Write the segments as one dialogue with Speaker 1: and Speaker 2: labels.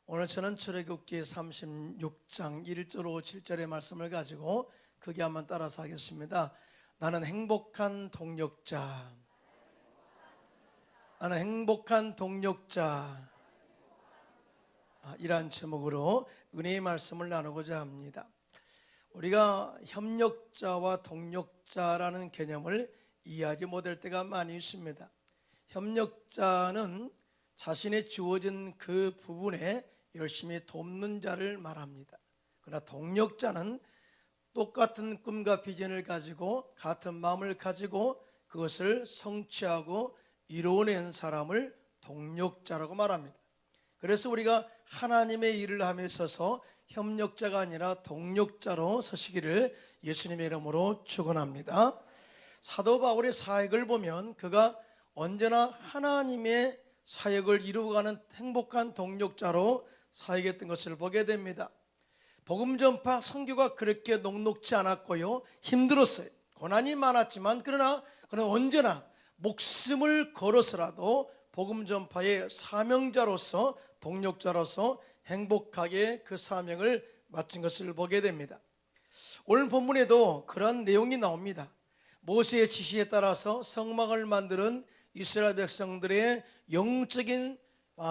Speaker 1: 오늘 저는 출애굽기 36장 1절로 7절의 말씀을 가지고 크게 한번 따라서 하겠습니다. 나는 행복한 동력자. 나는 행복한 동력자. 이러한 제목으로 은혜의 말씀을 나누고자 합니다. 우리가 협력자와 동력자라는 개념을 이해하지 못할 때가 많이 있습니다. 협력자는 자신의 주어진 그 부분에 열심히 돕는 자를 말합니다. 그러나 동력자는 똑같은 꿈과 비전을 가지고 같은 마음을 가지고 그것을 성취하고 이루어낸 사람을 동력자라고 말합니다. 그래서 우리가 하나님의 일을 함에 있어서 협력자가 아니라 동력자로 서시기를 예수님의 이름으로 축원합니다. 사도 바울의 사역을 보면 그가 언제나 하나님의 사역을 이루어가는 행복한 동력자로 사역했던 것을 보게 됩니다. 복음 전파 선교가 그렇게 녹록지 않았고요, 힘들었어요. 고난이 많았지만 그러나 그는 언제나 목숨을 걸어서라도 복음 전파의 사명자로서 동력자로서 행복하게 그 사명을 마친 것을 보게 됩니다. 오늘 본문에도 그런 내용이 나옵니다. 모세의 지시에 따라서 성막을 만드는 이스라엘 백성들의 영적인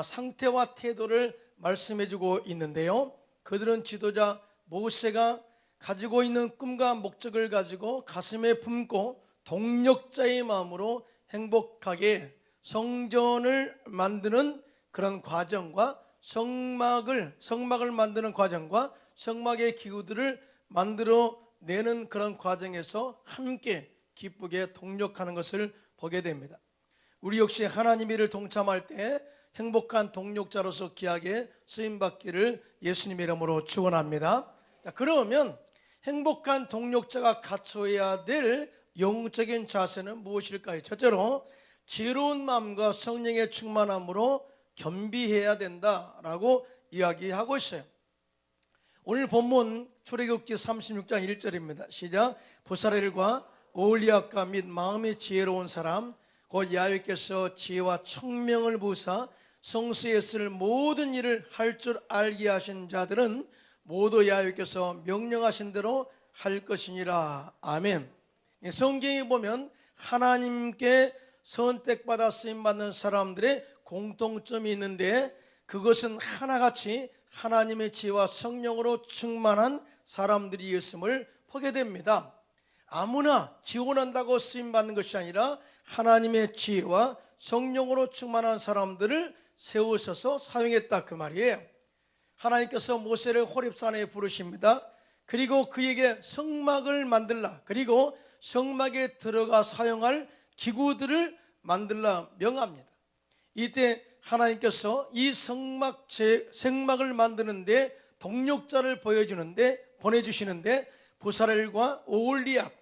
Speaker 1: 상태와 태도를 말씀해주고 있는데요, 그들은 지도자 모세가 가지고 있는 꿈과 목적을 가지고 가슴에 품고 동력자의 마음으로 행복하게 성전을 만드는 그런 과정과 성막을 만드는 과정과 성막의 기구들을 만들어내는 그런 과정에서 함께 기쁘게 동력하는 것을 보게 됩니다. 우리 역시 하나님의 일을 동참할 때 행복한 동력자로서 귀하게 쓰임받기를 예수님의 이름으로 축원합니다. 자, 그러면 행복한 동력자가 갖춰야 될 영적인 자세는 무엇일까요? 첫째로 지혜로운 마음과 성령의 충만함으로 겸비해야 된다라고 이야기하고 있어요. 오늘 본문 출애굽기 36장 1절입니다. 시작. 부사렐과 오홀리압과 및 마음이 지혜로운 사람 곧 야훼께서 지혜와 청명을 부으사 성수에 쓸 모든 일을 할 줄 알게 하신 자들은 모두 야훼께서 명령하신 대로 할 것이니라. 아멘. 성경에 보면 하나님께 선택받아 쓰임받는 사람들의 공통점이 있는데 그것은 하나같이 하나님의 지혜와 성령으로 충만한 사람들이었음을 보게 됩니다. 아무나 지원한다고 쓰임받는 것이 아니라 하나님의 지혜와 성령으로 충만한 사람들을 세우셔서 사용했다, 그 말이에요. 하나님께서 모세를 호렙산에 부르십니다. 그리고 그에게 성막을 만들라, 그리고 성막에 들어가 사용할 기구들을 만들라 명합니다. 이때 하나님께서 이 성막을 만드는데 동력자를 보내주시는데 부사렐과 오홀리압,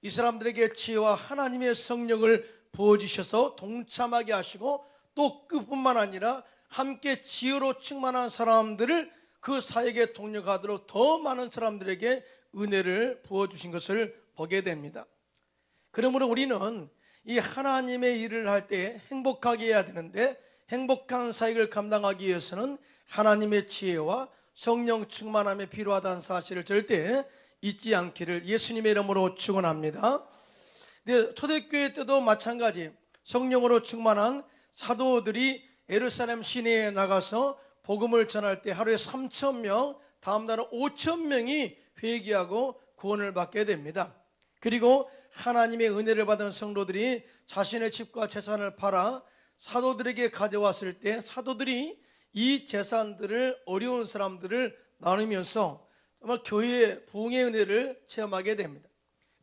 Speaker 1: 이 사람들에게 지혜와 하나님의 성령을 부어주셔서 동참하게 하시고 또 그뿐만 아니라 함께 지혜로 충만한 사람들을 그 사역에 동력하도록 더 많은 사람들에게 은혜를 부어주신 것을 보게 됩니다. 그러므로 우리는 이 하나님의 일을 할 때 행복하게 해야 되는데 행복한 사역을 감당하기 위해서는 하나님의 지혜와 성령 충만함이 필요하다는 사실을 절대 잊지 않기를 예수님의 이름으로 축원합니다. 초대교회 때도 마찬가지 성령으로 충만한 사도들이 예루살렘 시내에 나가서 복음을 전할 때 하루에 3,000명, 다음 날은 5,000명이 회개하고 구원을 받게 됩니다. 그리고 하나님의 은혜를 받은 성도들이 자신의 집과 재산을 팔아 사도들에게 가져왔을 때 사도들이 이 재산들을 어려운 사람들을 나누면서 정말 교회의 부흥의 은혜를 체험하게 됩니다.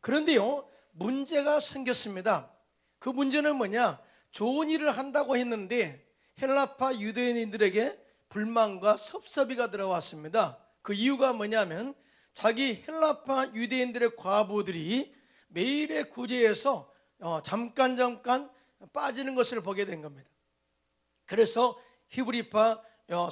Speaker 1: 그런데요, 문제가 생겼습니다. 그 문제는 뭐냐? 좋은 일을 한다고 했는데 헬라파 유대인들에게 불만과 섭섭이가 들어왔습니다. 그 이유가 뭐냐면 자기 헬라파 유대인들의 과부들이 매일의 구제에서 잠깐 빠지는 것을 보게 된 겁니다. 그래서 히브리파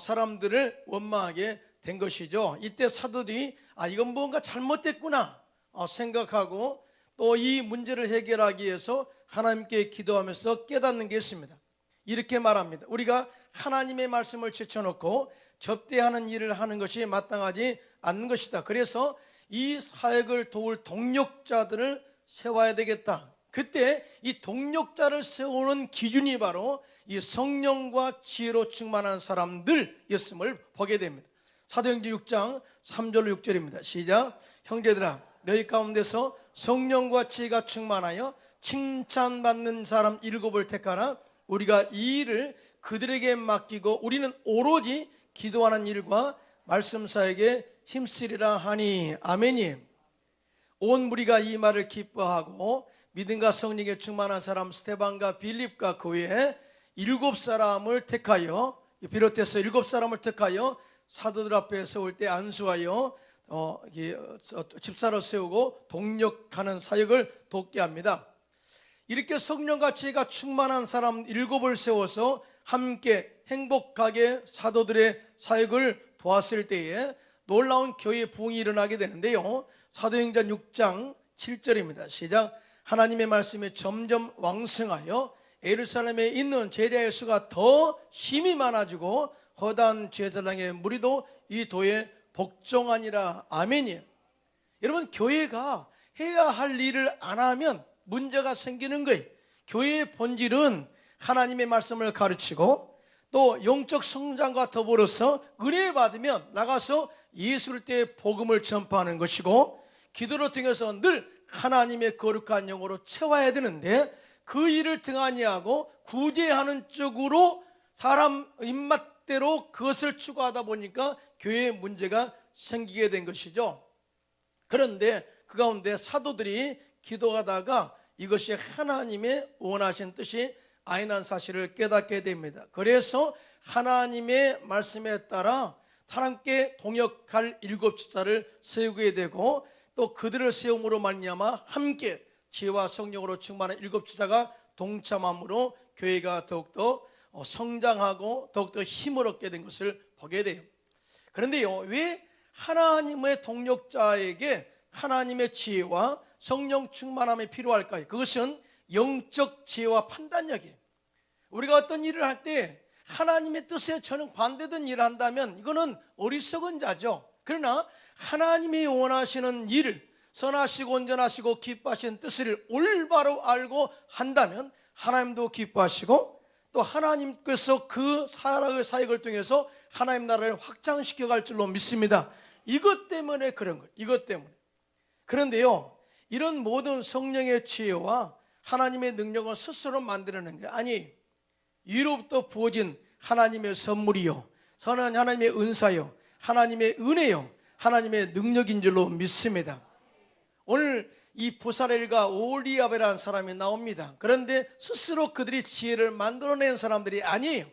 Speaker 1: 사람들을 원망하게 된 것이죠. 이때 사도들이 이건 뭔가 잘못됐구나 생각하고 또 이 문제를 해결하기 위해서 하나님께 기도하면서 깨닫는 게 있습니다. 이렇게 말합니다. 우리가 하나님의 말씀을 제쳐놓고 접대하는 일을 하는 것이 마땅하지 않는 것이다. 그래서 이 사역을 도울 동력자들을 세워야 되겠다. 그때 이 동력자를 세우는 기준이 바로 이 성령과 지혜로 충만한 사람들이었음을 보게 됩니다. 사도행전 6장 3절로 6절입니다. 시작. 형제들아, 너희 가운데서 성령과 지혜가 충만하여 칭찬받는 사람 7을 택하라. 우리가 이 일을 그들에게 맡기고 우리는 오로지 기도하는 일과 말씀 사역에 힘쓰리라 하니. 아멘이. 온 무리가 이 말을 기뻐하고 믿음과 성령에 충만한 사람 스데반과 빌립과 그 외에 7사람을 택하여, 비롯해서 7사람을 택하여 사도들 앞에 세울 때 안수하여 집사로 세우고 동력하는 사역을 돕게 합니다. 이렇게 성령과 지혜가 충만한 사람 7을 세워서 함께 행복하게 사도들의 사역을 도왔을 때에 놀라운 교회 부흥이 일어나게 되는데요. 사도행전 6장 7절입니다. 시작. 하나님의 말씀이 점점 왕성하여 예루살렘에 있는 제자의 수가 더 심히 많아지고 허다한 제사장의 무리도 이 도에 복종하니라. 아멘이에요. 여러분, 교회가 해야 할 일을 안 하면 문제가 생기는 거예요. 교회의 본질은 하나님의 말씀을 가르치고 또 영적 성장과 더불어서 은혜 받으면 나가서 예수를 때 복음을 전파하는 것이고, 기도를 통해서 늘 하나님의 거룩한 영으로 채워야 되는데 그 일을 등한히 하고 구제하는 쪽으로 사람 입맛대로 그것을 추구하다 보니까 교회에 문제가 생기게 된 것이죠. 그런데 그 가운데 사도들이 기도하다가 이것이 하나님의 원하신 뜻이 아니라는 사실을 깨닫게 됩니다. 그래서 하나님의 말씀에 따라 하나님께 동역할 7집사를 세우게 되고, 또 그들을 세움으로 말미암아 함께 지혜와 성령으로 충만한 7집사가 동참함으로 교회가 더욱더 성장하고 더욱더 힘을 얻게 된 것을 보게 돼요. 그런데요, 왜 하나님의 동력자에게 하나님의 지혜와 성령 충만함이 필요할까요? 그것은 영적 지혜와 판단력이에요. 우리가 어떤 일을 할 때 하나님의 뜻에 전혀 반대된 일을 한다면 이거는 어리석은 자죠. 그러나 하나님이 원하시는 일을, 선하시고 온전하시고 기뻐하시는 뜻을 올바로 알고 한다면 하나님도 기뻐하시고 또 하나님께서 그 사역을 통해서 하나님 나라를 확장시켜 갈 줄로 믿습니다. 이것 때문에 그런 거예요. 이것 때문에. 그런데요, 이런 모든 성령의 지혜와 하나님의 능력을 스스로 만들어내는 게 아니, 위로부터 부어진 하나님의 선물이요, 하나님의 은사요, 하나님의 은혜요, 하나님의 능력인 줄로 믿습니다. 오늘 이 부사렐과 오홀리압이라는 사람이 나옵니다. 그런데 스스로 그들이 지혜를 만들어낸 사람들이 아니에요.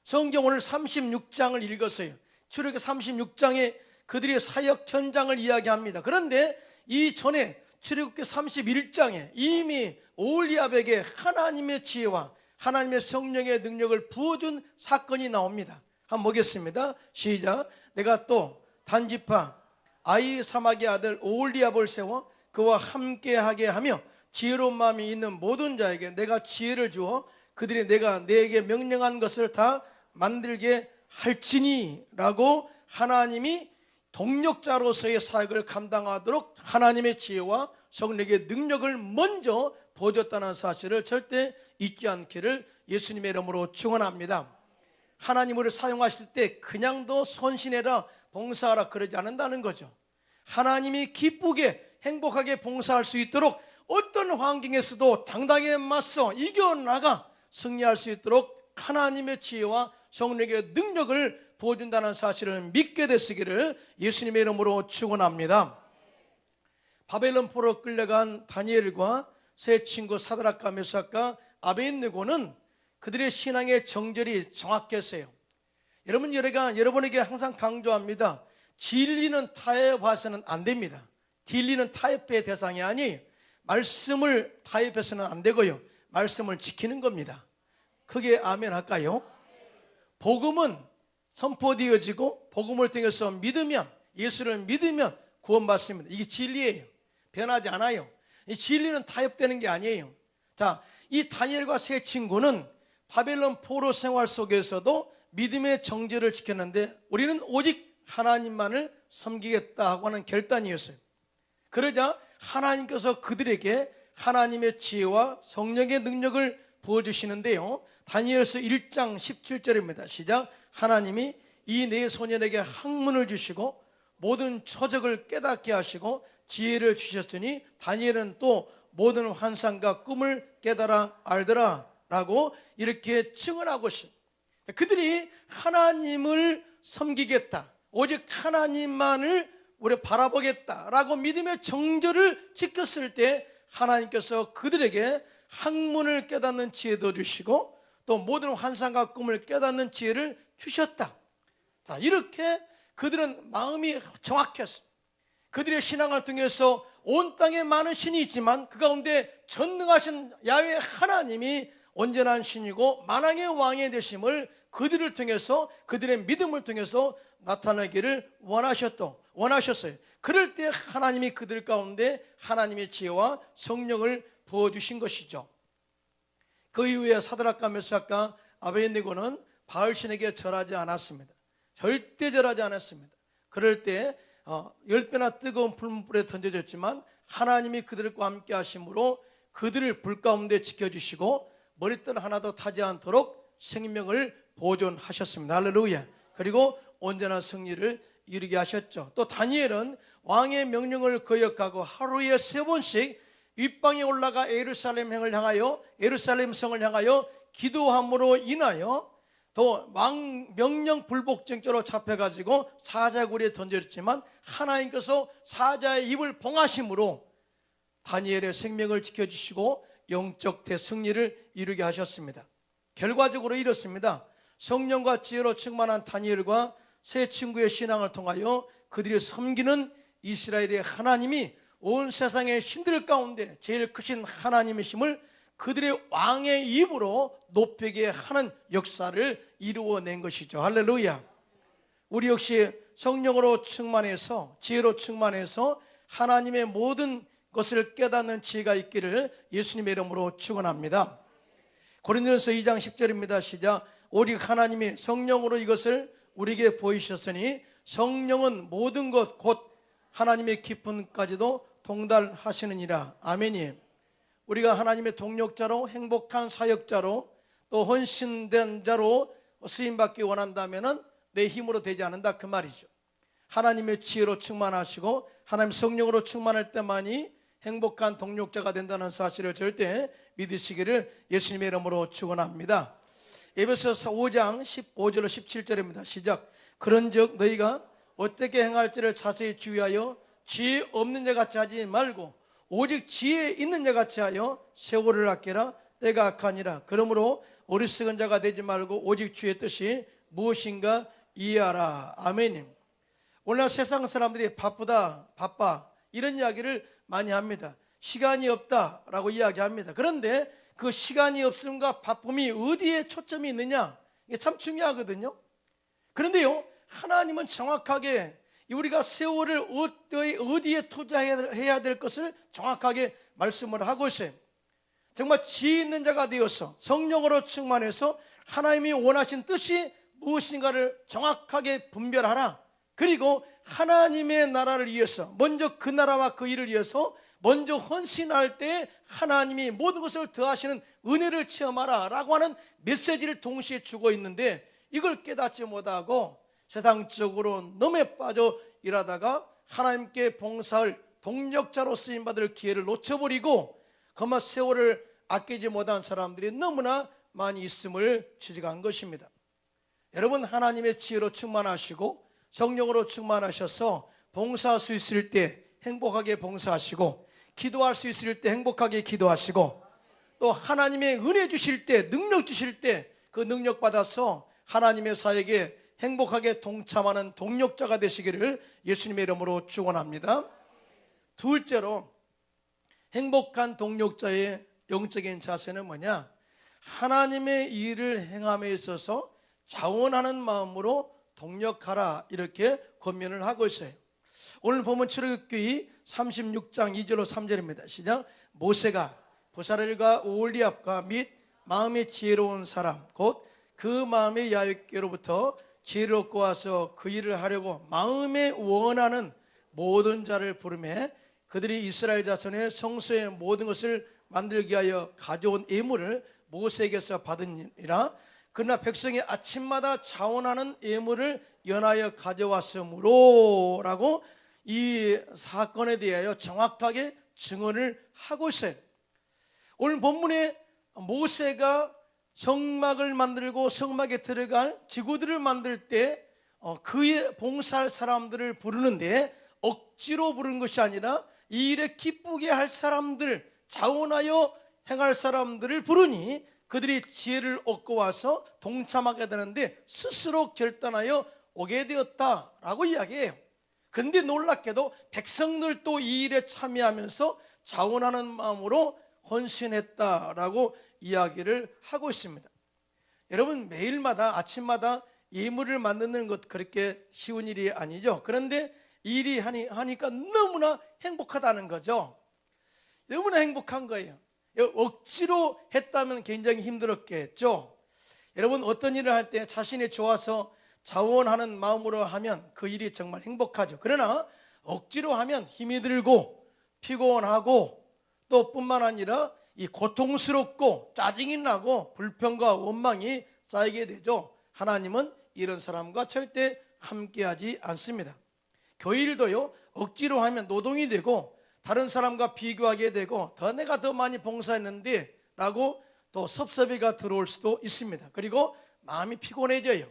Speaker 1: 성경 오늘 36장을 읽었어요. 출애굽기 36장에 그들의 사역 현장을 이야기합니다. 그런데 이전에 출애굽기 31장에 이미 오홀리압에게 하나님의 지혜와 하나님의 성령의 능력을 부어준 사건이 나옵니다. 한번 보겠습니다. 시작. 내가 또 단지파 아히사막의 아들 오홀리압을 세워 그와 함께하게 하며 지혜로운 마음이 있는 모든 자에게 내가 지혜를 주어 그들이 내가 내게 명령한 것을 다 만들게 할지니 라고 하나님이 동력자로서의 사역을 감당하도록 하나님의 지혜와 성령의 능력을 먼저 보여줬다는 사실을 절대 잊지 않기를 예수님의 이름으로 축원합니다. 하나님을 사용하실 때 그냥도 헌신해라, 봉사하라 그러지 않는다는 거죠. 하나님이 기쁘게 행복하게 봉사할 수 있도록 어떤 환경에서도 당당하게 맞서 이겨나가 승리할 수 있도록 하나님의 지혜와 성령의 능력을 부어준다는 사실을 믿게 되시기를 예수님의 이름으로 축원합니다. 바벨론 포로 끌려간 다니엘과 세 친구 사드락과 메삭과 아벳느고는 그들의 신앙의 정절이 정확했어요. 여러분, 여러분에게 항상 강조합니다. 진리는 타협해서는 안 됩니다. 진리는 타협의 대상이 아니에요. 말씀을 타협해서는 안 되고요, 말씀을 지키는 겁니다. 크게 아멘 할까요? 복음은 선포되어지고 복음을 통해서 믿으면, 예수를 믿으면 구원받습니다. 이게 진리예요. 변하지 않아요. 이 진리는 타협되는 게 아니에요. 자, 이 다니엘과 세 친구는 바벨론 포로 생활 속에서도 믿음의 정죄를 지켰는데 우리는 오직 하나님만을 섬기겠다 하고 하는 결단이었어요. 그러자 하나님께서 그들에게 하나님의 지혜와 성령의 능력을 부어주시는데요, 다니엘서 1장 17절입니다. 시작. 하나님이 이 네 소년에게 학문을 주시고 모든 처적을 깨닫게 하시고 지혜를 주셨으니 다니엘은 또 모든 환상과 꿈을 깨달아 알더라 라고 이렇게 증언하고 있습니다. 그들이 하나님을 섬기겠다, 오직 하나님만을 우리 바라보겠다라고 믿음의 정죄를 지켰을 때 하나님께서 그들에게 학문을 깨닫는 지혜도 주시고 또 모든 환상과 꿈을 깨닫는 지혜를 주셨다. 자, 이렇게 그들은 마음이 정확했어. 그들의 신앙을 통해서 온 땅에 많은 신이 있지만 그 가운데 전능하신 야훼 하나님이 온전한 신이고 만왕의 왕이 되심을 그들을 통해서, 그들의 믿음을 통해서 나타내기를 원하셨어요. 그럴 때 하나님이 그들 가운데 하나님의 지혜와 성령을 부어주신 것이죠. 그 이후에 사드락과 메삭과 아베드네고는 바알신에게 절하지 않았습니다. 절대 절하지 않았습니다. 그럴 때 10배나 뜨거운 불문불에 던져졌지만 하나님이 그들과 함께 하심으로 그들을 불 가운데 지켜주시고 머리털 하나도 타지 않도록 생명을 보존하셨습니다. 할렐루야. 그리고 온전한 승리를 이루게 하셨죠. 또 다니엘은 왕의 명령을 거역하고 하루에 3번씩 윗방에 올라가 예루살렘 성을 향하여 기도함으로 인하여 또 왕 명령 불복종죄로 잡혀가지고 사자굴에 던졌지만 하나님께서 사자의 입을 봉하심으로 다니엘의 생명을 지켜주시고 영적 대승리를 이루게 하셨습니다. 결과적으로 이렇습니다. 성령과 지혜로 충만한 다니엘과 세 친구의 신앙을 통하여 그들이 섬기는 이스라엘의 하나님이 온 세상의 신들 가운데 제일 크신 하나님이심을 그들의 왕의 입으로 높이게 하는 역사를 이루어낸 것이죠. 할렐루야. 우리 역시 성령으로 충만해서 지혜로 충만해서 하나님의 모든 것을 깨닫는 지혜가 있기를 예수님의 이름으로 축원합니다. 고린도전서 2장 10절입니다. 시작. 오직 하나님이 성령으로 이것을 우리에게 보이셨으니 성령은 모든 것 곧 하나님의 기쁨까지도 동달하시느니라. 아멘이. 우리가 하나님의 동력자로 행복한 사역자로 또 헌신된 자로 쓰임받기 원한다면 내 힘으로 되지 않는다 그 말이죠. 하나님의 지혜로 충만하시고 하나님 성령으로 충만할 때만이 행복한 동력자가 된다는 사실을 절대 믿으시기를 예수님의 이름으로 축원합니다. 에베소서 5장 15절로 17절입니다. 시작. 그런즉 너희가 어떻게 행할지를 자세히 주의하여 지혜 없는 자 같이 하지 말고 오직 지혜 있는 자 같이 하여 세월을 아끼라. 때가 악하니라. 그러므로 어리석은 자가 되지 말고 오직 주의 뜻이 무엇인가 이해하라. 아멘. 오늘날 세상 사람들이 바빠 이런 이야기를 많이 합니다. 시간이 없다라고 이야기합니다. 그런데 그 시간이 없음과 바쁨이 어디에 초점이 있느냐, 이게 참 중요하거든요. 그런데요, 하나님은 정확하게 우리가 세월을 어디에 투자해야 될 것을 정확하게 말씀을 하고 있어요. 정말 지혜 있는 자가 되어서 성령으로 충만해서 하나님이 원하신 뜻이 무엇인가를 정확하게 분별하라. 그리고 하나님의 나라를 위해서, 먼저 그 나라와 그 일을 위해서 먼저 헌신할 때 하나님이 모든 것을 더하시는 은혜를 체험하라 라고 하는 메시지를 동시에 주고 있는데, 이걸 깨닫지 못하고 세상적으로 넘에 빠져 일하다가 하나님께 봉사할 동력자로 쓰임받을 기회를 놓쳐버리고 그만 세월을 아끼지 못한 사람들이 너무나 많이 있음을 지적한 것입니다. 여러분, 하나님의 지혜로 충만하시고 성령으로 충만하셔서 봉사할 수 있을 때 행복하게 봉사하시고, 기도할 수 있을 때 행복하게 기도하시고, 또 하나님의 은혜 주실 때, 능력 주실 때 그 능력 받아서 하나님의 사역에 행복하게 동참하는 동력자가 되시기를 예수님의 이름으로 축원합니다. 둘째로, 행복한 동력자의 영적인 자세는 뭐냐? 하나님의 일을 행함에 있어서 자원하는 마음으로 동력하라, 이렇게 권면을 하고 있어요. 오늘 보면 출애굽기 36장 2절로 3절입니다. 시작. 모세가 부사렐과 오홀리압과 및 마음이 지혜로운 사람, 곧 그 마음의 야훼께로부터 지혜를 얻고 와서 그 일을 하려고 마음에 원하는 모든 자를 부르매 그들이 이스라엘 자손의 성소의 모든 것을 만들기 위하여 가져온 예물을 모세에게서 받으니라. 그러나 백성이 아침마다 자원하는 예물을 연하여 가져왔으므로 라고 이 사건에 대하여 정확하게 증언을 하고 있어요. 오늘 본문에 모세가 성막을 만들고 성막에 들어갈 기구들을 만들 때 그의 봉사할 사람들을 부르는데 억지로 부르는 것이 아니라 이 일에 기쁘게 할 사람들, 자원하여 행할 사람들을 부르니 그들이 지혜를 얻고 와서 동참하게 되는데 스스로 결단하여 오게 되었다라고 이야기해요. 근데 놀랍게도 백성들도 이 일에 참여하면서 자원하는 마음으로 헌신했다라고 이야기를 하고 있습니다. 여러분, 매일마다 아침마다 예물을 만드는 것 그렇게 쉬운 일이 아니죠. 그런데 이 일이 하니까 너무나 행복하다는 거죠. 너무나 행복한 거예요. 억지로 했다면 굉장히 힘들었겠죠. 여러분, 어떤 일을 할 때 자신이 좋아서 자원하는 마음으로 하면 그 일이 정말 행복하죠. 그러나 억지로 하면 힘이 들고 피곤하고 또 뿐만 아니라 이 고통스럽고 짜증이 나고 불평과 원망이 쌓이게 되죠. 하나님은 이런 사람과 절대 함께하지 않습니다. 교회 일도요, 억지로 하면 노동이 되고 다른 사람과 비교하게 되고 내가 더 많이 봉사했는데 라고 또 섭섭이가 들어올 수도 있습니다. 그리고 마음이 피곤해져요.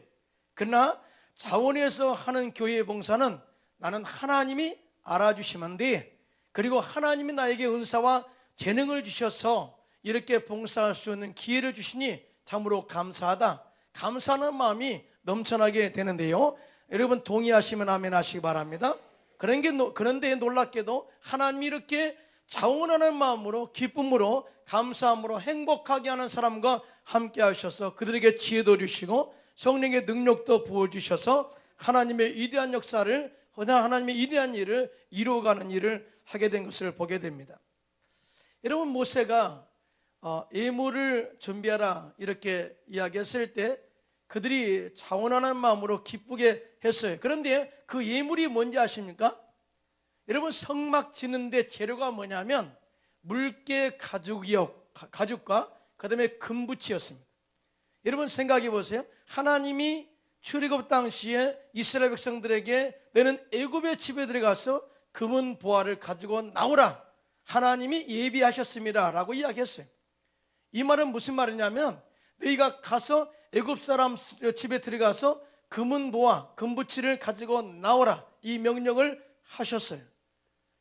Speaker 1: 그러나 자원해서 하는 교회의 봉사는 나는 하나님이 알아주시면 돼. 그리고 하나님이 나에게 은사와 재능을 주셔서 이렇게 봉사할 수 있는 기회를 주시니 참으로 감사하다. 감사하는 마음이 넘쳐나게 되는데요. 여러분 동의하시면 아멘 하시기 바랍니다. 그런데 놀랍게도 하나님이 이렇게 자원하는 마음으로 기쁨으로 감사함으로 행복하게 하는 사람과 함께 하셔서 그들에게 지혜도 주시고 성령의 능력도 부어주셔서 하나님의 위대한 역사를, 하나님의 위대한 일을 이루어가는 일을 하게 된 것을 보게 됩니다. 여러분, 모세가 예물을 준비하라 이렇게 이야기했을 때 그들이 자원하는 마음으로 기쁘게 했어요. 그런데 그 예물이 뭔지 아십니까? 여러분, 성막 짓는데 재료가 뭐냐면 물개 가죽과 그 다음에 금붙이였습니다. 여러분 생각해 보세요. 하나님이 출애굽 당시에 이스라엘 백성들에게 너는 애굽의 집에 들어가서 금은 보화를 가지고 나오라, 하나님이 예비하셨습니다 라고 이야기했어요. 이 말은 무슨 말이냐면 너희가 가서 애굽 사람 집에 들어가서 금은 보화, 금붙이를 가지고 나오라, 이 명령을 하셨어요.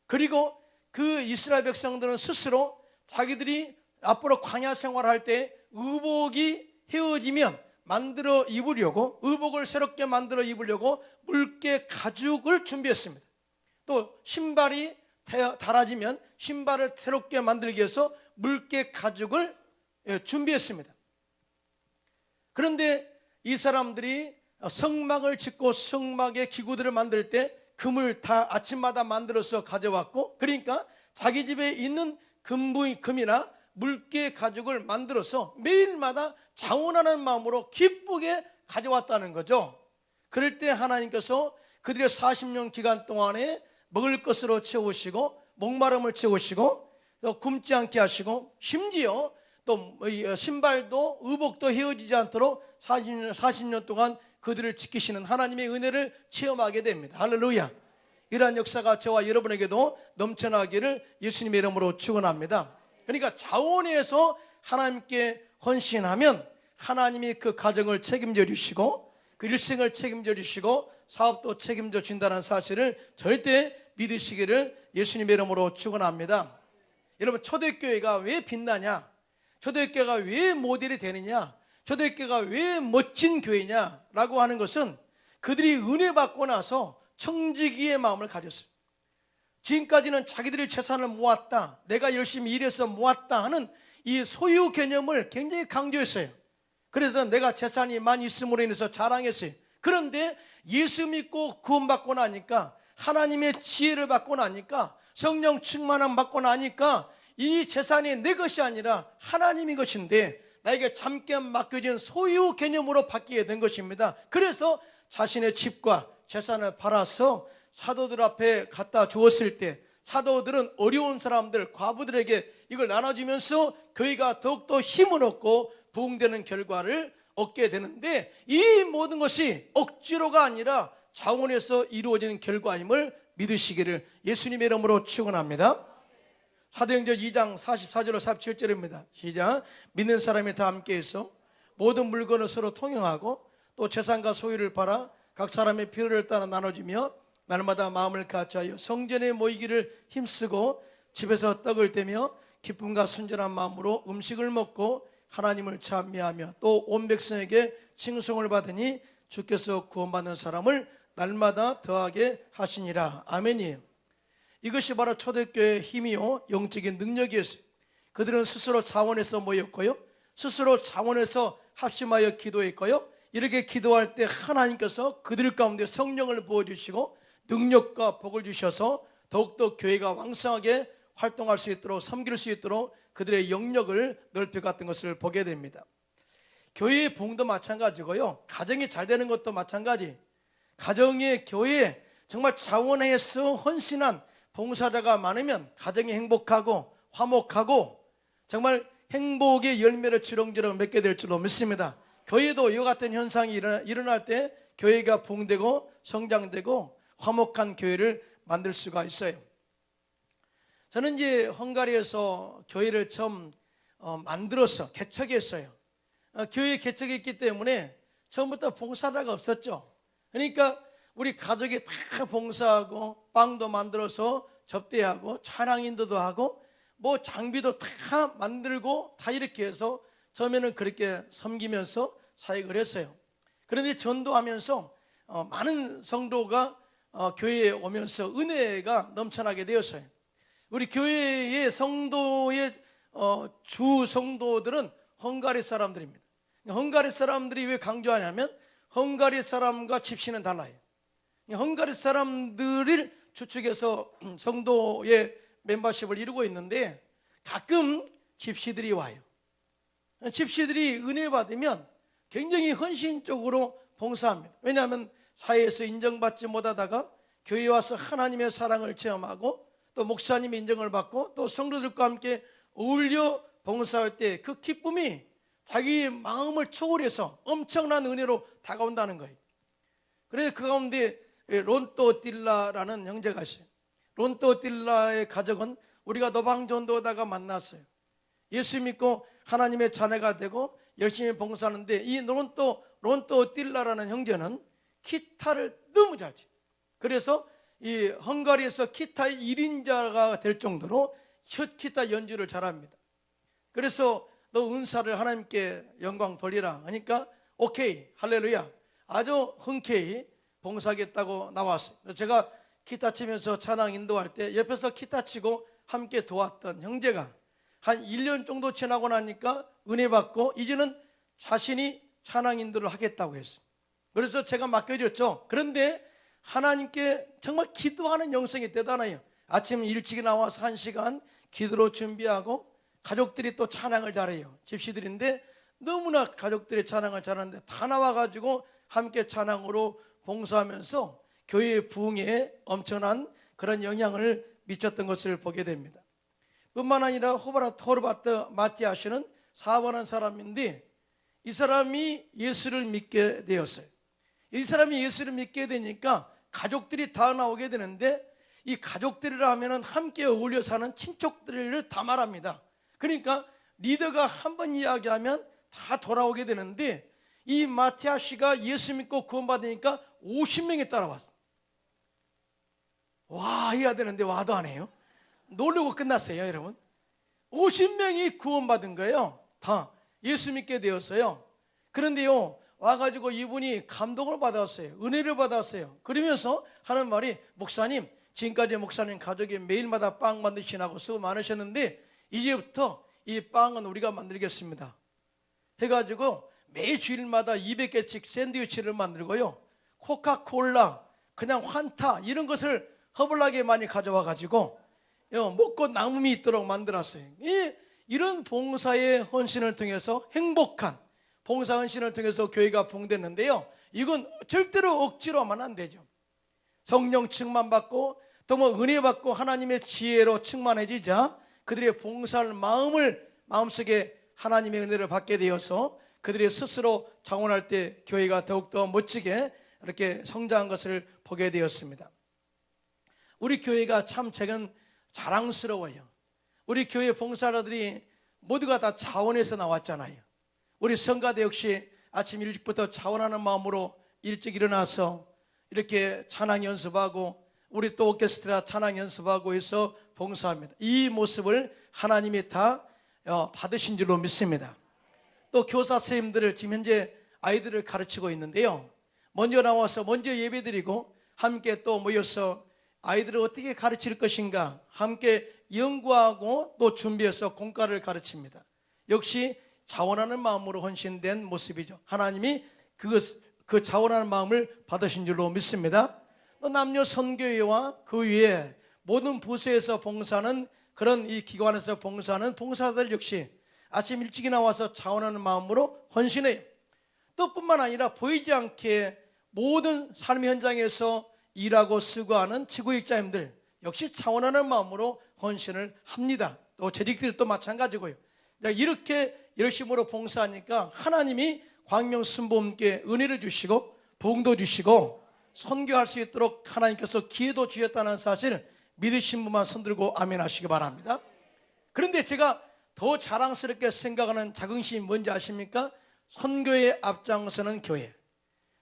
Speaker 1: 그리고 그 이스라엘 백성들은 스스로 자기들이 앞으로 광야 생활할 때 의복이 헤어지면 만들어 입으려고, 의복을 새롭게 만들어 입으려고 물개 가죽을 준비했습니다. 또 신발이 닳아지면 신발을 새롭게 만들기 위해서 물개 가죽을 준비했습니다. 그런데 이 사람들이 성막을 짓고 성막의 기구들을 만들 때 금을 다 아침마다 만들어서 가져왔고, 그러니까 자기 집에 있는 금이나 물개 가죽을 만들어서 매일마다 자원하는 마음으로 기쁘게 가져왔다는 거죠. 그럴 때 하나님께서 그들의 40년 기간 동안에 먹을 것으로 채우시고 목마름을 채우시고 또 굶지 않게 하시고, 심지어 또 신발도 의복도 헤어지지 않도록 40년 동안 그들을 지키시는 하나님의 은혜를 체험하게 됩니다. 할렐루야. 이러한 역사가 저와 여러분에게도 넘쳐나기를 예수님의 이름으로 축원합니다. 그러니까 자원해서 하나님께 헌신하면 하나님이 그 가정을 책임져 주시고 그 일생을 책임져 주시고 사업도 책임져 준다는 사실을 절대 믿으시기를 예수님의 이름으로 축원합니다. 여러분, 초대교회가 왜 빛나냐? 초대교회가 왜 모델이 되느냐? 초대교회가 왜 멋진 교회냐라고 하는 것은 그들이 은혜 받고 나서 청지기의 마음을 가졌어요. 지금까지는 자기들의 재산을 모았다, 내가 열심히 일해서 모았다 하는 이 소유 개념을 굉장히 강조했어요. 그래서 내가 재산이 많이 있음으로 인해서 자랑했어요. 그런데 예수 믿고 구원받고 나니까, 하나님의 지혜를 받고 나니까, 성령 충만함 받고 나니까 이 재산이 내 것이 아니라 하나님의 것인데 나에게 잠깐 맡겨진 소유 개념으로 바뀌게 된 것입니다. 그래서 자신의 집과 재산을 팔아서 사도들 앞에 갖다 주었을 때 사도들은 어려운 사람들, 과부들에게 이걸 나눠주면서 교회가 더욱더 힘을 얻고 부흥되는 결과를 얻게 되는데, 이 모든 것이 억지로가 아니라 자원에서 이루어지는 결과임을 믿으시기를 예수님의 이름으로 축원합니다. 사도행전 2장 44절로 47절입니다. 시작. 믿는 사람이 다 함께해서 모든 물건을 서로 통용하고 또 재산과 소유를 팔아 각 사람의 필요를 따라 나눠주며 날마다 마음을 같이하여 성전에 모이기를 힘쓰고 집에서 떡을 떼며 기쁨과 순전한 마음으로 음식을 먹고 하나님을 찬미하며 또 온 백성에게 칭송을 받으니 주께서 구원받는 사람을 날마다 더하게 하시니라. 아멘이에요. 이것이 바로 초대교회의 힘이요 영적인 능력이었어요. 그들은 스스로 자원해서 모였고요, 스스로 자원해서 합심하여 기도했고요, 이렇게 기도할 때 하나님께서 그들 가운데 성령을 부어주시고 능력과 복을 주셔서 더욱더 교회가 왕성하게 활동할 수 있도록, 섬길 수 있도록 그들의 영역을 넓혀갔던 것을 보게 됩니다. 교회의 부흥도 마찬가지고요, 가정이 잘 되는 것도 마찬가지. 가정의 교회에 정말 자원해서 헌신한 봉사자가 많으면 가정이 행복하고 화목하고 정말 행복의 열매를 주렁주렁 맺게 될 줄로 믿습니다. 교회도 이와 같은 현상이 일어날 때 교회가 부흥되고 성장되고 화목한 교회를 만들 수가 있어요. 저는 이제 헝가리에서 교회를 처음 만들어서 개척했어요. 교회 개척했기 때문에 처음부터 봉사자가 없었죠. 그러니까 우리 가족이 다 봉사하고 빵도 만들어서 접대하고 찬양 인도도 하고 뭐 장비도 다 만들고 다 이렇게 해서 처음에는 그렇게 섬기면서 사역을 했어요. 그런데 전도하면서 많은 성도가 교회에 오면서 은혜가 넘쳐나게 되었어요. 우리 교회의 성도의 주 성도들은 헝가리 사람들입니다. 헝가리 사람들이 왜 강조하냐면 헝가리 사람과 집시는 달라요. 헝가리 사람들을 주축해서 성도의 멤버십을 이루고 있는데 가끔 집시들이 와요. 집시들이 은혜 받으면 굉장히 헌신적으로 봉사합니다. 왜냐하면 사회에서 인정받지 못하다가 교회에 와서 하나님의 사랑을 체험하고 또 목사님의 인정을 받고 또 성도들과 함께 어울려 봉사할 때 그 기쁨이 자기 마음을 초월해서 엄청난 은혜로 다가온다는 거예요. 그래서 그 가운데 론또 딜라라는 형제가 있어요. 론또 딜라의 가족은 우리가 노방전도하다가 만났어요. 예수 믿고 하나님의 자녀가 되고 열심히 봉사하는데 이 론또 딜라라는 형제는 기타를 너무 잘 쳐요. 그래서 이 헝가리에서 기타의 1인자가 될 정도로 기타 연주를 잘합니다. 그래서 너 은사를 하나님께 영광 돌리라 하니까 오케이 할렐루야 아주 흔쾌히 봉사하겠다고 나왔어요. 제가 기타 치면서 찬양 인도할 때 옆에서 기타 치고 함께 도왔던 형제가 한 1년 정도 지나고 나니까 은혜 받고 이제는 자신이 찬양 인도를 하겠다고 했어요. 그래서 제가 맡겨줬죠. 그런데 하나님께 정말 기도하는 영성이 대단해요. 아침 일찍 나와서 1시간 기도로 준비하고 가족들이 또 찬양을 잘해요. 집시들인데 너무나 가족들이 찬양을 잘하는데 다 나와가지고 함께 찬양으로 봉사하면서 교회의 부흥에 엄청난 그런 영향을 미쳤던 것을 보게 됩니다. 뿐만 아니라 호르바트 마티아스는 사업하는 사람인데 이 사람이 예수를 믿게 되었어요. 이 사람이 예수를 믿게 되니까 가족들이 다 나오게 되는데 이 가족들이라 하면 함께 어울려 사는 친척들을 다 말합니다. 그러니까 리더가 한 번 이야기하면 다 돌아오게 되는데 이 마티아스가 예수 믿고 구원받으니까 50명이 따라왔어요. 와 해야 되는데 와도 안 해요. 놀라고 끝났어요. 여러분 50명이 구원받은 거예요. 다 예수 믿게 되었어요. 그런데요 와가지고 이분이 감동을 받았어요. 은혜를 받았어요. 그러면서 하는 말이 목사님 지금까지 목사님 가족이 매일마다 빵 만드시라고 수고 많으셨는데 이제부터 이 빵은 우리가 만들겠습니다 해가지고 매 주일마다 200개씩 샌드위치를 만들고요 코카콜라 그냥 환타 이런 것을 허블나게 많이 가져와가지고 먹고 남음이 있도록 만들었어요. 이런 봉사의 헌신을 통해서 행복한 봉사 헌신을 통해서 교회가 부흥됐는데요, 이건 절대로 억지로 하면 안 되죠. 성령 충만 받고 또 은혜 받고 하나님의 지혜로 충만해지자 그들의 봉사할 마음속에 하나님의 은혜를 받게 되어서 그들이 스스로 자원할 때 교회가 더욱더 멋지게 이렇게 성장한 것을 보게 되었습니다. 우리 교회가 참 제겐 자랑스러워요. 우리 교회 봉사자들이 모두가 다 자원에서 나왔잖아요. 우리 성가대 역시 아침 일찍부터 자원하는 마음으로 일찍 일어나서 이렇게 찬양 연습하고 우리 또 오케스트라 찬양 연습하고 해서 봉사합니다. 이 모습을 하나님이 다 받으신 줄로 믿습니다. 또 교사 선생님들을 지금 현재 아이들을 가르치고 있는데요, 먼저 나와서 먼저 예배드리고 함께 또 모여서 아이들을 어떻게 가르칠 것인가 함께 연구하고 또 준비해서 공과를 가르칩니다. 역시 자원하는 마음으로 헌신된 모습이죠. 하나님이 그 자원하는 마음을 받으신 줄로 믿습니다. 또 남녀 선교회와 그 위에 모든 부서에서 봉사하는 그런 이 기관에서 봉사하는 봉사자들 역시 아침 일찍이 나와서 자원하는 마음으로 헌신해요. 또 뿐만 아니라 보이지 않게 모든 삶의 현장에서 일하고 수고하는 지구익자님들 역시 자원하는 마음으로 헌신을 합니다. 또 재직들도 또 마찬가지고요. 이렇게 열심으로 봉사하니까 하나님이 광명순복음교회에 은혜를 주시고 부흥도 주시고 선교할 수 있도록 하나님께서 기회도 주셨다는 사실 믿으신 분만 손들고 아멘 하시기 바랍니다. 그런데 제가 더 자랑스럽게 생각하는 자긍심이 뭔지 아십니까? 선교의 앞장서는 교회.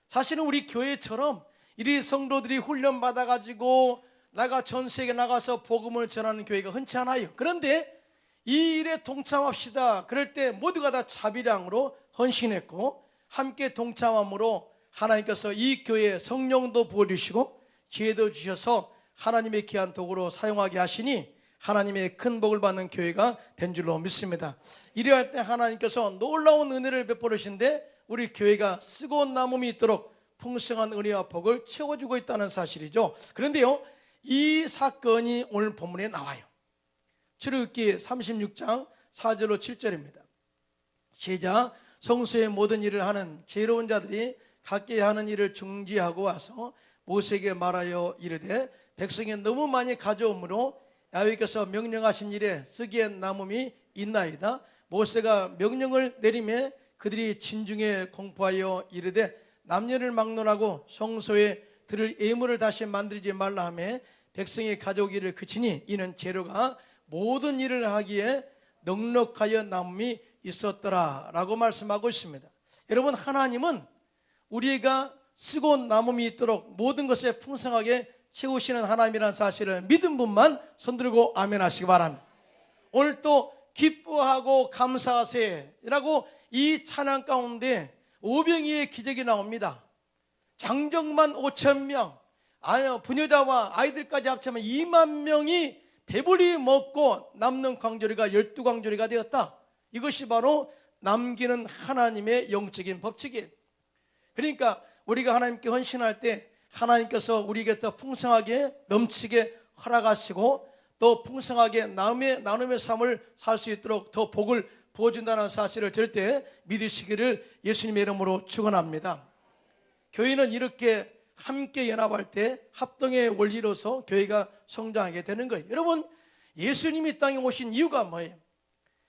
Speaker 1: 사실은 우리 교회처럼 이리 성도들이 훈련 받아가지고 전 세계 나가서 복음을 전하는 교회가 흔치 않아요. 그런데 이 일에 동참합시다. 그럴 때 모두가 다 자비량으로 헌신했고 함께 동참함으로 하나님께서 이 교회에 성령도 부어주시고 지혜도 주셔서 하나님의 귀한 도구로 사용하게 하시니 하나님의 큰 복을 받는 교회가 된 줄로 믿습니다. 이래할 때 하나님께서 놀라운 은혜를 베풀으신데 우리 교회가 쓰고 남음이 있도록 풍성한 은혜와 복을 채워주고 있다는 사실이죠. 그런데요, 이 사건이 오늘 본문에 나와요. 출애굽기 36장 4절로 7절입니다. 시작. 성소의 모든 일을 하는 지혜로운 자들이 각기 하는 일을 중지하고 와서 모세에게 말하여 이르되 백성이 너무 많이 가져오므로 야훼께서 명령하신 일에 쓰기엔 남음이 있나이다. 모세가 명령을 내리매 그들이 진중에 공포하여 이르되 남녀를 막론하고 성소에 들을 예물을 다시 만들지 말라 하며 백성이 가져오기를 그치니 이는 재료가 모든 일을 하기에 넉넉하여 남음이 있었더라 라고 말씀하고 있습니다. 여러분, 하나님은 우리가 쓰고 남음이 있도록 모든 것에 풍성하게 채우시는 하나님이라는 사실을 믿은 분만 손들고 아멘 하시기 바랍니다. 오늘 또 기뻐하고 감사하세라고 이 찬양 가운데 오병이의 기적이 나옵니다. 장정만 5,000명, 부녀자와 아이들까지 합치면 2만 명이 배불리 먹고 남는 광조리가 12광조리가 되었다. 이것이 바로 남기는 하나님의 영적인 법칙이에요. 그러니까 우리가 하나님께 헌신할 때 하나님께서 우리에게 더 풍성하게 넘치게 허락하시고 또 풍성하게 나눔의 삶을 살 수 있도록 더 복을 부어준다는 사실을 절대 믿으시기를 예수님의 이름으로 축원합니다. 교회는 이렇게 함께 연합할 때 합동의 원리로서 교회가 성장하게 되는 거예요. 여러분, 예수님이 이 땅에 오신 이유가 뭐예요?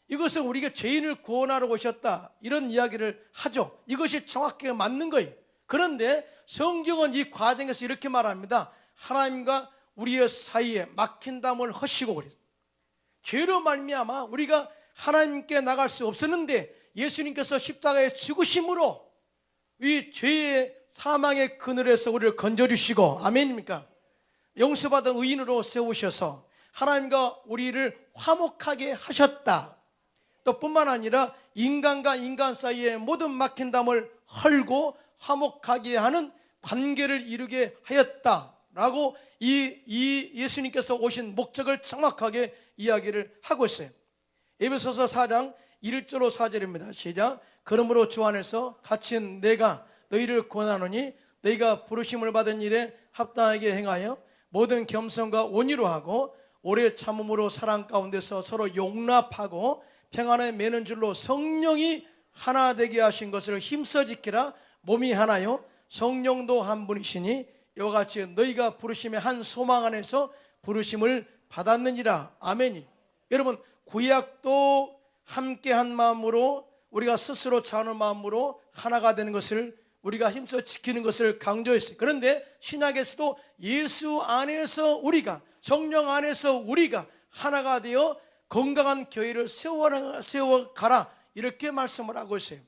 Speaker 1: 이것은 우리가 죄인을 구원하러 오셨다, 이런 이야기를 하죠. 이것이 정확하게 맞는 거예요. 그런데 성경은 이 과정에서 이렇게 말합니다. 하나님과 우리의 사이에 막힌 담을 허시고 그래요. 죄로 말미암아 우리가 하나님께 나갈 수 없었는데 예수님께서 십자가에 죽으심으로 이 죄의 사망의 그늘에서 우리를 건져주시고, 아멘입니까? 용서받은 의인으로 세우셔서 하나님과 우리를 화목하게 하셨다. 또 뿐만 아니라 인간과 인간 사이에 모든 막힌 담을 헐고 화목하게 하는 관계를 이루게 하였다라고 이 예수님께서 오신 목적을 정확하게 이야기를 하고 있어요. 에베소서 4장 1절로 4절입니다. 시작. 그러므로 주 안에서 갇힌 내가 너희를 권하노니 너희가 부르심을 받은 일에 합당하게 행하여 모든 겸손과 온유로 하고 오래 참음으로 사랑 가운데서 서로 용납하고 평안에 매는 줄로 성령이 하나 되게 하신 것을 힘써 지키라. 몸이 하나요 성령도 한 분이시니 이와 같이 너희가 부르심의 한 소망 안에서 부르심을 받았느니라. 아멘이. 여러분, 구약도 함께 한 마음으로, 우리가 스스로 차는 마음으로 하나가 되는 것을 우리가 힘써 지키는 것을 강조했어요. 그런데 신약에서도 예수 안에서 우리가, 성령 안에서 우리가 하나가 되어 건강한 교회를 세워가라, 이렇게 말씀을 하고 있어요.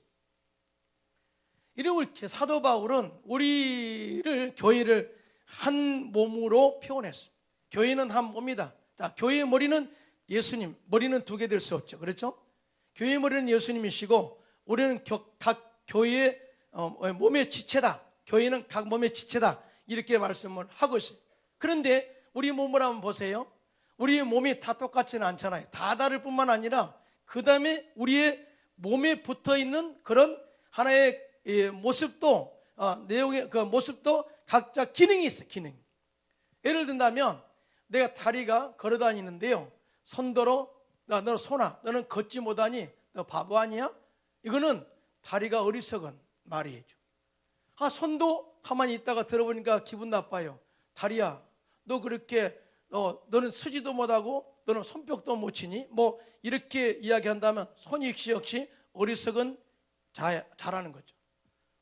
Speaker 1: 이렇게 사도 바울은 우리를, 교회를 한 몸으로 표현했어요. 교회는 한 몸이다. 자, 교회의 머리는 예수님, 머리는 두 개 될 수 없죠. 그렇죠? 교회의 머리는 예수님이시고 우리는 각 교회의 몸의 지체다. 교회는 각 몸의 지체다. 이렇게 말씀을 하고 있어요. 그런데 우리 몸을 한번 보세요. 우리의 몸이 다 똑같지는 않잖아요. 다 다를 뿐만 아니라 그 다음에 우리의 몸에 붙어있는 그런 하나의 모습도, 내용의 그 모습도 각자 기능이 있어요. 기능. 예를 든다면 내가 다리가 걸어 다니는데요, 선더러 너는 소나 너는 걷지 못하니 너 바보 아니야? 이거는 다리가 어리석은 말이죠. 손도 가만히 있다가 들어보니까 기분 나빠요. 다리야, 너 그렇게 너는 쓰지도 못하고 너는 손뼉도 못 치니? 뭐 이렇게 이야기한다면 손 역시 어리석은 자라는 거죠.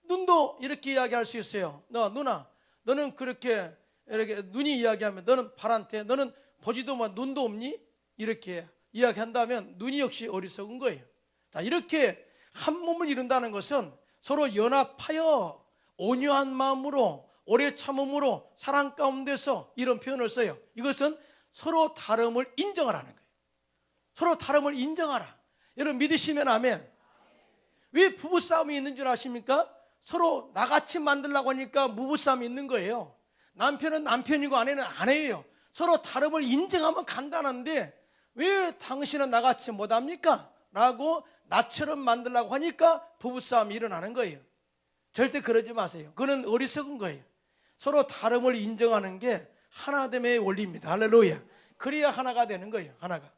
Speaker 1: 눈도 이렇게 이야기할 수 있어요. 누나, 너는 그렇게 이렇게 눈이 이야기하면 너는 파란테, 너는 보지도 못, 눈도 없니? 이렇게 이야기한다면 눈이 역시 어리석은 거예요. 자, 이렇게 한 몸을 이룬다는 것은 서로 연합하여 온유한 마음으로, 오래 참음으로, 사랑 가운데서, 이런 표현을 써요. 이것은 서로 다름을 인정하라는 거예요. 서로 다름을 인정하라. 여러분 믿으시면 아멘. 왜 부부싸움이 있는 줄 아십니까? 서로 나같이 만들려고 하니까 부부싸움이 있는 거예요. 남편은 남편이고 아내는 아내예요. 서로 다름을 인정하면 간단한데 왜 당신은 나같이 못합니까? 라고 나처럼 만들려고 하니까 부부싸움이 일어나는 거예요. 절대 그러지 마세요. 그건 어리석은 거예요. 서로 다름을 인정하는 게 하나됨의 원리입니다. 할렐루야. 그래야 하나가 되는 거예요. 하나가.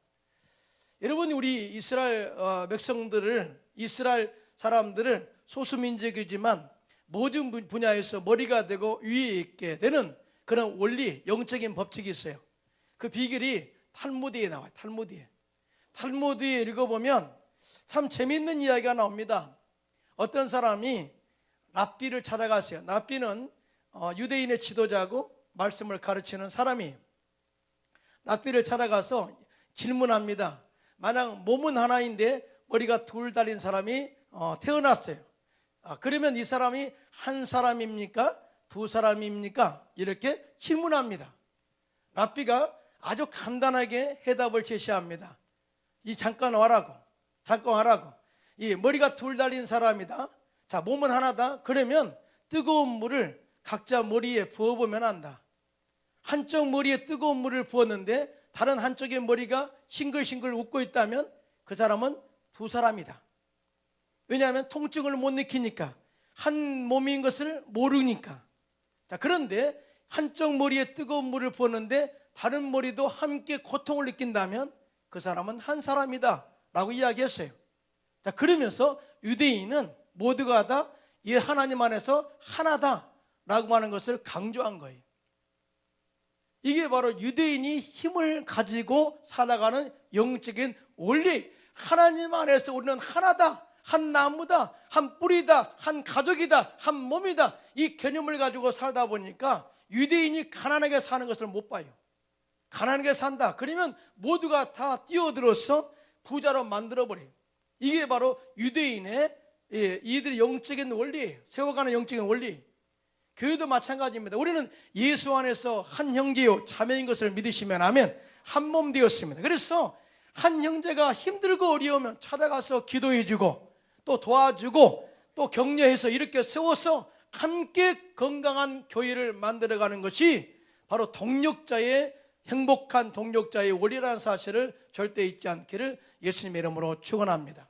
Speaker 1: 여러분, 우리 이스라엘 백성들을, 이스라엘 사람들을 소수민족이지만 모든 분야에서 머리가 되고 위에 있게 되는 그런 원리, 영적인 법칙이 있어요. 그 비결이 탈무드에 나와요. 탈무드에 읽어보면 참 재미있는 이야기가 나옵니다. 어떤 사람이 랍비를 찾아갔어요. 랍비는 유대인의 지도자고 말씀을 가르치는 사람이 랍비를 찾아가서 질문합니다. 만약 몸은 하나인데 머리가 둘 달린 사람이 태어났어요. 그러면 이 사람이 한 사람입니까? 두 사람입니까? 이렇게 질문합니다. 랍비가 아주 간단하게 해답을 제시합니다. 잠깐 와라고. 이 머리가 둘 달린 사람이다. 자, 몸은 하나다. 그러면 뜨거운 물을 각자 머리에 부어보면 안다. 한쪽 머리에 뜨거운 물을 부었는데 다른 한쪽의 머리가 싱글싱글 웃고 있다면 그 사람은 두 사람이다. 왜냐하면 통증을 못 느끼니까, 한 몸인 것을 모르니까. 자, 그런데 한쪽 머리에 뜨거운 물을 부었는데 다른 머리도 함께 고통을 느낀다면 그 사람은 한 사람이다 라고 이야기했어요. 자, 그러면서 유대인은 모두가 다 이 하나님 안에서 하나다 라고 하는 것을 강조한 거예요. 이게 바로 유대인이 힘을 가지고 살아가는 영적인 원리. 하나님 안에서 우리는 하나다, 한 나무다, 한 뿌리다, 한 가족이다, 한 몸이다. 이 개념을 가지고 살다 보니까 유대인이 가난하게 사는 것을 못 봐요. 가난하게 산다. 그러면 모두가 다 뛰어들어서 부자로 만들어버려요. 이게 바로 유대인의 이들의 영적인 원리예요. 세워가는 영적인 원리. 교회도 마찬가지입니다. 우리는 예수 안에서 한 형제요 자매인 것을 믿으시면 아멘. 한 몸 되었습니다. 그래서 한 형제가 힘들고 어려우면 찾아가서 기도해주고 또 도와주고 또 격려해서 이렇게 세워서 함께 건강한 교회를 만들어가는 것이 바로 동력자의, 행복한 동력자의 원리라는 사실을 절대 잊지 않기를 예수님의 이름으로 축원합니다.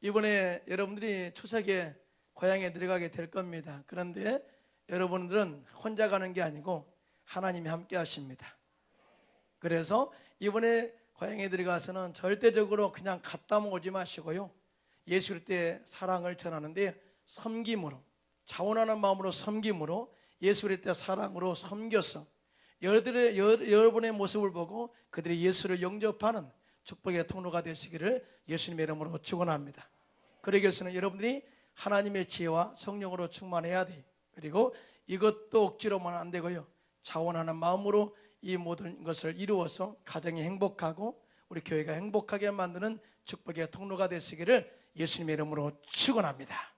Speaker 1: 이번에 여러분들이 추석에 고향에 들어가게 될 겁니다. 그런데 여러분들은 혼자 가는 게 아니고 하나님이 함께 하십니다. 그래서 이번에 고향에 가서는 절대적으로 그냥 갔다 오지 마시고요. 예수 그리스도의 사랑을 전하는데 섬김으로, 자원하는 마음으로 섬김으로, 예수 그리스도의 사랑으로 섬겨서 여러분의 모습을 보고 그들이 예수를 영접하는 축복의 통로가 되시기를 예수님의 이름으로 축원합니다. 그러기 위해서는 여러분들이 하나님의 지혜와 성령으로 충만해야 돼. 그리고 이것도 억지로만 안 되고요. 자원하는 마음으로 이 모든 것을 이루어서 가정이 행복하고 우리 교회가 행복하게 만드는 축복의 통로가 되시기를 예수님의 이름으로 축원합니다.